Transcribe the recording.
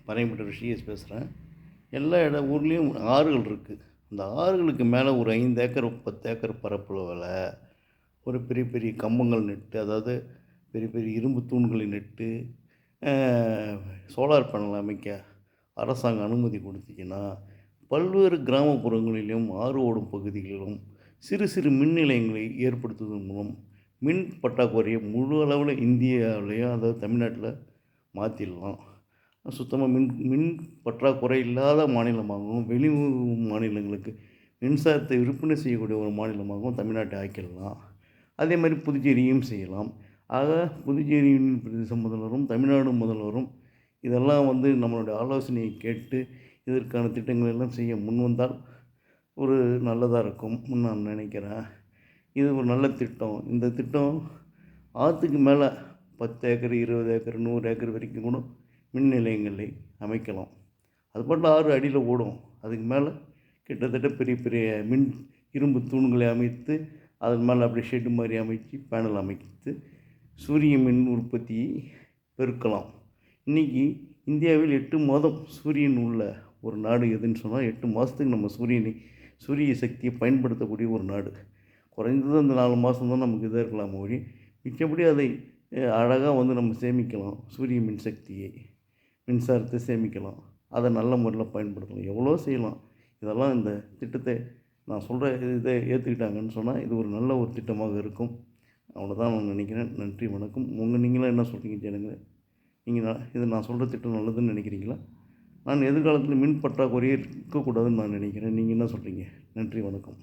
பனையப்பட்ட ரிஷிகேஷ் பேசுகிறேன். எல்லா ஊர்லேயும் ஆறுகள் இருக்குது. அந்த ஆறுகளுக்கு மேலே ஒரு 5 ஏக்கர் 10 ஏக்கர் பரப்பளவில் ஒரு பெரிய பெரிய கம்பங்கள் நட்டு, அதாவது பெரிய பெரிய இரும்பு தூண்களை நட்டு சோலார் பேனல் அமைக்க அரசாங்கம் அனுமதி கொடுத்தீங்கன்னா, பல்வேறு கிராமப்புறங்களிலும் ஆறு ஓடும் பகுதிகளிலும் சிறு சிறு மின் நிலையங்களை ஏற்படுத்துவதன் மூலம் மின் பற்றாக்குறையை முழு அளவில் இந்தியாவிலையும், அதாவது தமிழ்நாட்டில் மாற்றிடலாம். சுத்தமாக மின் மின் பற்றாக்குறை இல்லாத மாநிலமாகவும், வெளி மாநிலங்களுக்கு மின்சாரத்தை விற்பனை செய்யக்கூடிய ஒரு மாநிலமாகவும் தமிழ்நாட்டை ஆக்கிடலாம். அதே மாதிரி புதுச்சேரியும் செய்யலாம். ஆக புதுச்சேரி யூனியன் பிரதேச முதல்வரும், தமிழ்நாடு முதல்வரும் இதெல்லாம் நம்மளுடைய ஆலோசனையை கேட்டு இதற்கான திட்டங்கள் எல்லாம் செய்ய முன்வந்தால் ஒரு நல்லதாக இருக்கும்னு நான் நினைக்கிறேன். இது ஒரு நல்ல திட்டம். இந்த திட்டம் ஆற்றுக்கு மேலே 10 ஏக்கர், 20 ஏக்கர், 100 ஏக்கர் வரைக்கும் கூட மின் நிலையங்களை அமைக்கலாம். அது பாட்டில் ஆறு அடியில் ஓடும். அதுக்கு மேலே கிட்டத்தட்ட பெரிய பெரிய இரும்பு தூண்களை அமைத்து அதன் மேலே அப்படியே ஷெட்டு மாதிரி அமைத்து பேனல் அமைத்து சூரிய மின் உற்பத்தியை பெருக்கலாம். இன்றைக்கி இந்தியாவில் 8 மாதம் சூரியன் உள்ள ஒரு நாடு எதுன்னு சொன்னால் 8 மாதத்துக்கு நம்ம சூரிய சக்தியை பயன்படுத்தக்கூடிய ஒரு நாடு. குறைந்தது அந்த 4 மாதம் தான் நமக்கு இதாக இருக்கலாம் மொழி. மிச்சப்படி அதை அழகாக நம்ம சேமிக்கலாம். சூரிய மின் சக்தியை, மின்சாரத்தை சேமிக்கலாம். அதை நல்ல முறையில் பயன்படுத்தலாம். எவ்வளோ செய்யலாம். இதெல்லாம் இந்த திட்டத்தை நான் சொல்கிற இதை ஏற்றுக்கிட்டாங்கன்னு சொன்னால் இது ஒரு நல்ல ஒரு திட்டமாக இருக்கும். அவ்வளோதான் நான் நினைக்கிறேன். நன்றி, வணக்கம். நீங்களாம் என்ன சொல்கிறீங்க ஜனங்க? இது நான் சொல்கிற திட்டம் நல்லதுன்னு நினைக்கிறீங்களா? நான் எதிர்காலத்தில் மின் பற்றாக்குறையே இருக்கக்கூடாதுன்னு நான் நினைக்கிறேன். நீங்கள் என்ன சொல்கிறீங்க? நன்றி, வணக்கம்.